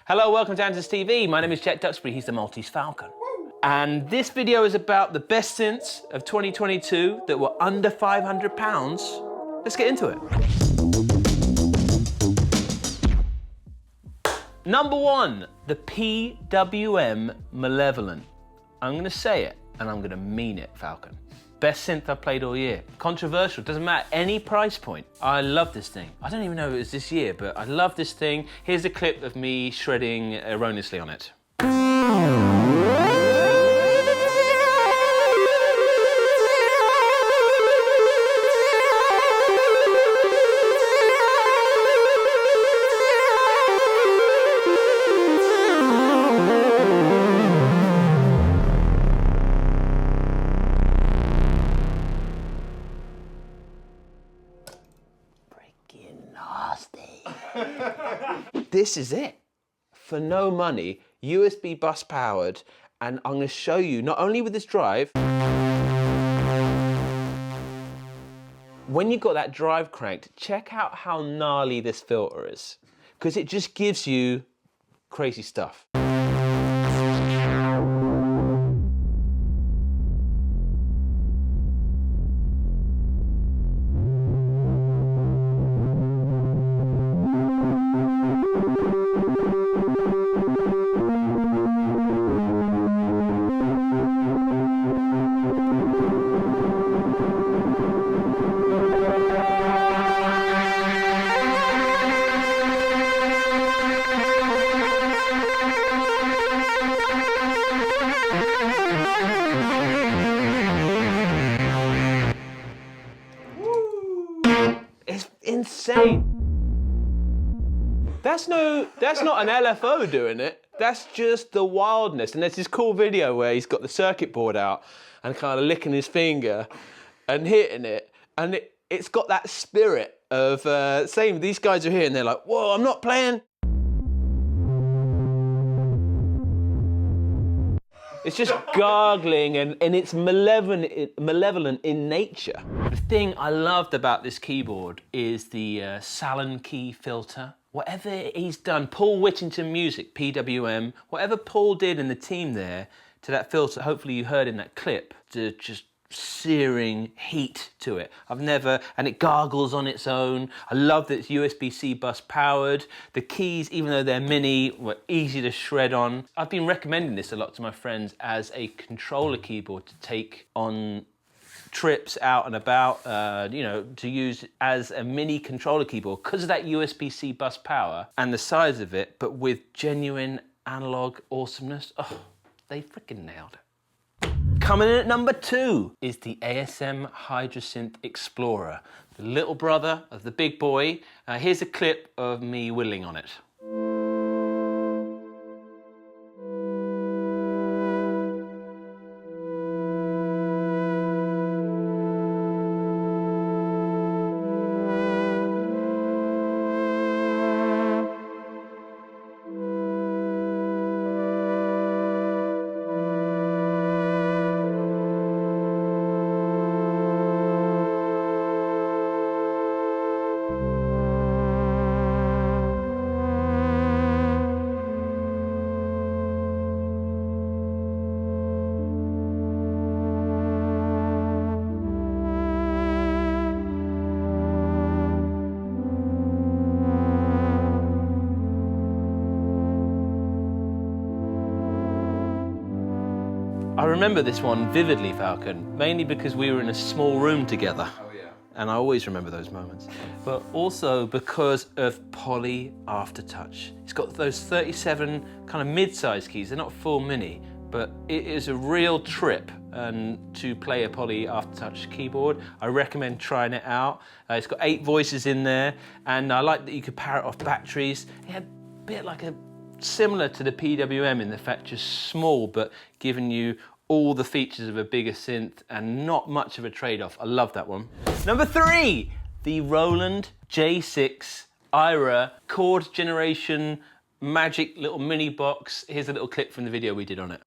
Hello, welcome to Andertons TV. My name is Jack Duxbury, he's the Maltese Falcon. And this video is about the best synths of 2022 that were under £500. Let's get into it. Number one, the PWM Malevolent. I'm gonna say it, and I'm gonna mean it, Falcon. Best synth I've played all year. Controversial, doesn't matter, any price point. I love this thing. I don't even know if it was this year, but I love this thing. Here's a clip of me shredding erroneously on it. This is it. For no money, USB bus powered, and I'm going to show you, not only with this drive, when you've got that drive cranked, check out how gnarly this filter is, because it just gives you crazy stuff. Insane. That's not an LFO doing it. That's just the wildness. And there's this cool video where he's got the circuit board out and kind of licking his finger and hitting it. And it's got that spirit of, same, these guys are here and they're like, whoa, I'm not playing. It's just gargling and it's malevolent in nature. The thing I loved about this keyboard is the Salon key filter. Whatever he's done, Paul Whittington Music, PWM, whatever Paul did in the team there to that filter, hopefully you heard in that clip, to just searing heat to it. And it gargles on its own. I love that it's USB-C bus powered. The keys, even though they're mini, were easy to shred on. I've been recommending this a lot to my friends as a controller keyboard to take on trips out and about, you know, to use as a mini controller keyboard because of that USB-C bus power and the size of it, but with genuine analog awesomeness. Oh, they freaking nailed it. Coming in at number two is the ASM HydraSynth Explorer, the little brother of the big boy. Here's a clip of me whittling on it. I remember this one vividly, Falcon, mainly because we were in a small room together. Oh yeah. And I always remember those moments. But also because of Poly Aftertouch. It's got those 37 kind of mid-sized keys. They're not full mini, but it is a real trip to play a Poly Aftertouch keyboard. I recommend trying it out. It's got 8 voices in there, and I like that you could power it off batteries. It had a bit like similar to the PWM in the fact just small, but giving you all the features of a bigger synth and not much of a trade-off. I love that one. Number three, the Roland J-6 AIRA chord generation magic little mini box. Here's a little clip from the video we did on it.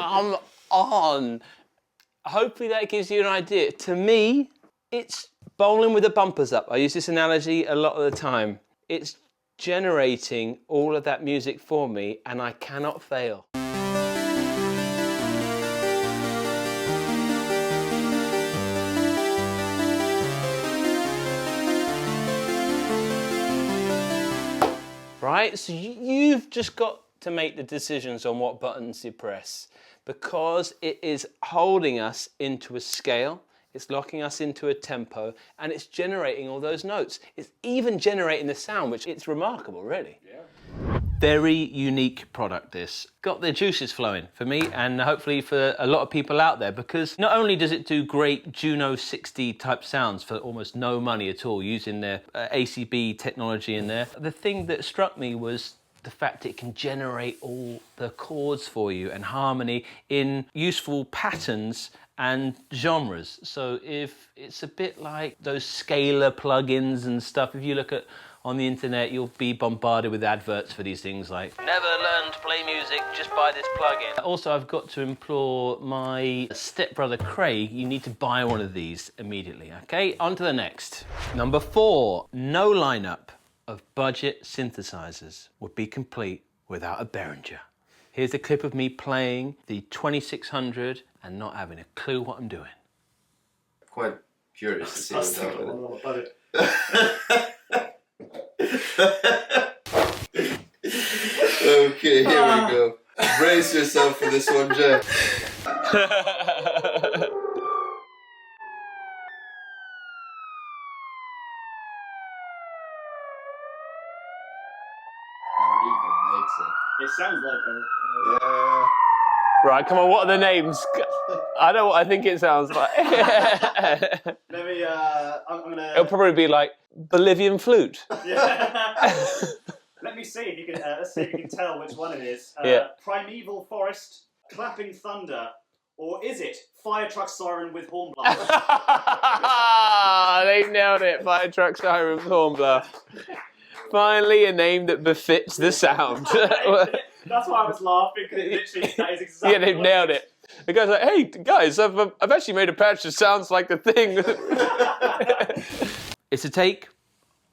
Come on. Hopefully that gives you an idea. To me, it's bowling with the bumpers up. I use this analogy a lot of the time. It's generating all of that music for me, and I cannot fail. Right, so you've just got to make the decisions on what buttons you press, because it is holding us into a scale, it's locking us into a tempo, and it's generating all those notes. It's even generating the sound, which it's remarkable, really. Yeah. Very unique product, this. Got the juices flowing for me, and hopefully for a lot of people out there, because not only does it do great Juno 60 type sounds for almost no money at all, using their ACB technology in there. The thing that struck me was the fact it can generate all the chords for you and harmony in useful patterns and genres. So if it's a bit like those scalar plugins and stuff, if you look at on the internet, you'll be bombarded with adverts for these things like, never learn to play music, just buy this plugin. Also, I've got to implore my stepbrother Craig, you need to buy one of these immediately, okay? On to the next. Number 4, no lineup of budget synthesizers would be complete without a Behringer. Here's a clip of me playing the 2600 and not having a clue what I'm doing. Quite curious to see what's happening. Okay, here we go. Brace yourself for this one, Jack. It sounds like a... Yeah. Right, come on, what are the names? I know what I think it sounds like. Let me, I'm gonna... It'll probably be like Bolivian flute. Yeah. Let me see if you can, let's see if you can tell which one it is. Yeah. Primeval Forest, Clapping Thunder, or is it Fire Truck Siren with Horn Blast? They've nailed it, Fire Truck Siren with Horn Blast. Finally, a name that befits the sound. That's why I was laughing, because literally that is exactly. Yeah, they've nailed it. The guy's like, hey guys, I've actually made a patch that sounds like the thing. It's a take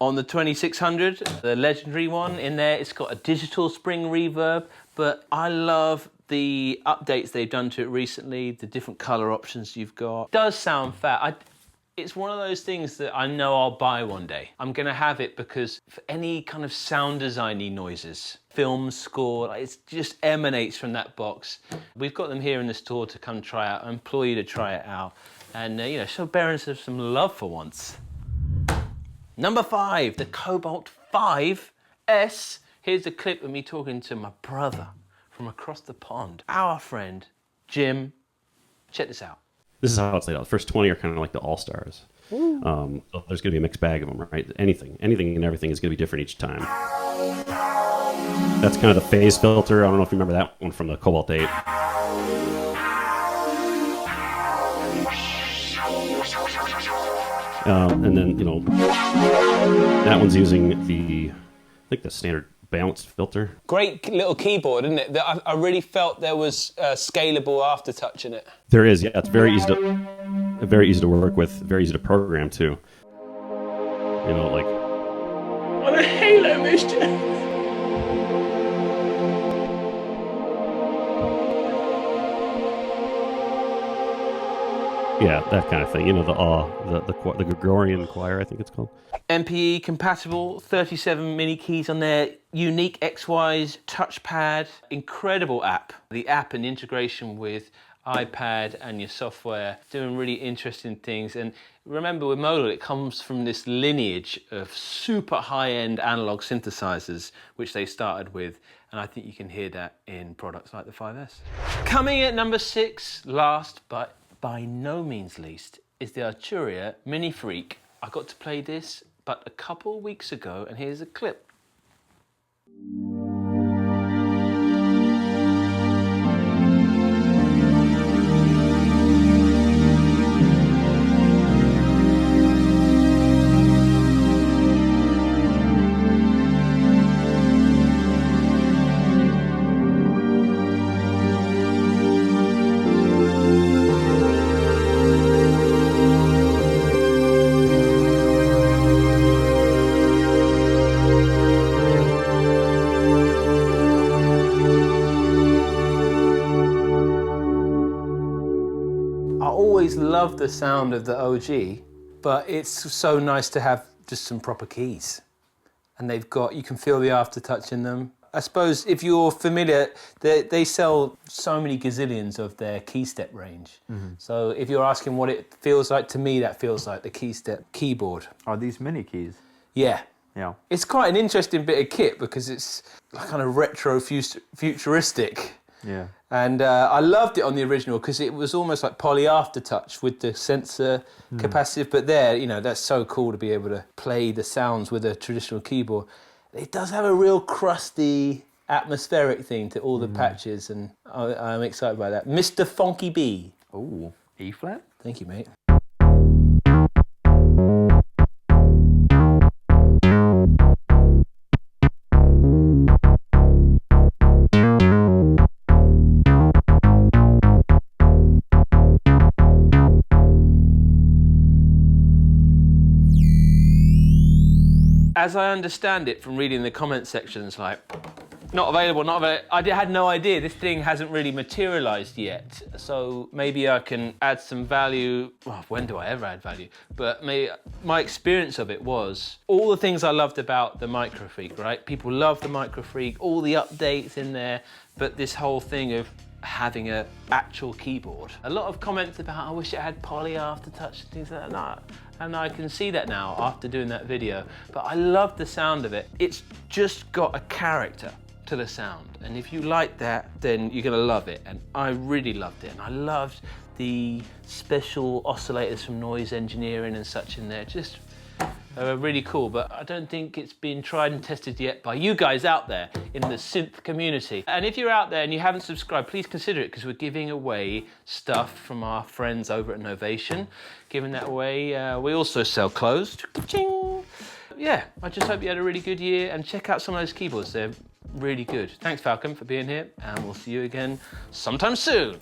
on the 2600, the legendary one in there. It's got a digital spring reverb, but I love the updates they've done to it recently, the different color options you've got. It does sound fat. It's one of those things that I know I'll buy one day. I'm gonna have it because for any kind of sound designy noises, film score, it just emanates from that box. We've got them here in the store to come try out. I implore you to try it out. And you know, show Behringer some love for once. Number 5, the Cobalt 5S. Here's a clip of me talking to my brother from across the pond, our friend, Jim. Check this out. This is how it's laid out. The first 20 are kind of like the all-stars. So there's going to be a mixed bag of them, right? Anything and everything is going to be different each time. That's kind of the phase filter. I don't know if you remember that one from the Cobalt 8. And then, you know, that one's using the, I think the standard balanced filter. Great little keyboard, isn't it? I really felt there was scalable aftertouch in it. There is, yeah. It's very easy to work with, very easy to program too. You know, like What a Halo mischief! Yeah, that kind of thing. You know, the Gregorian choir, I think it's called. MPE compatible, 37 mini keys on there, unique XY's touchpad, incredible app. The app and integration with iPad and your software, doing really interesting things. And remember with Modal, it comes from this lineage of super high-end analog synthesizers, which they started with. And I think you can hear that in products like the 5S. Coming at number 6, last but by no means least, is the Arturia MiniFreak. I got to play this but a couple weeks ago, and here's a clip. always loved the sound of the OG, but it's so nice to have just some proper keys. And they've got, you can feel the aftertouch in them. I suppose if you're familiar, they sell so many gazillions of their key step range. So if you're asking what it feels like, to me that feels like the key step keyboard. Are these mini keys? Yeah. Yeah. It's quite an interesting bit of kit because it's kind of retro futuristic. Yeah. And I loved it on the original because it was almost like poly aftertouch with the sensor capacitive. But there, you know, that's so cool to be able to play the sounds with a traditional keyboard. It does have a real crusty, atmospheric thing to all the patches, and I'm excited by that. Mr. Funky B. Oh, E flat? Thank you, mate. As I understand it from reading the comment sections, like, not available, not available. I had no idea. This thing hasn't really materialized yet. So maybe I can add some value. Well, when do I ever add value? But maybe my experience of it was all the things I loved about the MicroFreak, right? People love the MicroFreak, all the updates in there, but this whole thing of having an actual keyboard. A lot of comments about, I wish it had poly aftertouch and things like that. And I can see that now after doing that video. But I love the sound of it. It's just got a character to the sound. And if you like that, then you're gonna love it. And I really loved it. And I loved the special oscillators from Noise Engineering and such in there. Just really cool, but I don't think it's been tried and tested yet by you guys out there in the synth community. And if you're out there and you haven't subscribed, please consider it, because we're giving away stuff from our friends over at Novation. Giving that away. We also sell clothes. Ka-ching! Yeah, I just hope you had a really good year, and check out some of those keyboards. They're really good. Thanks, Falcon, for being here, and we'll see you again sometime soon.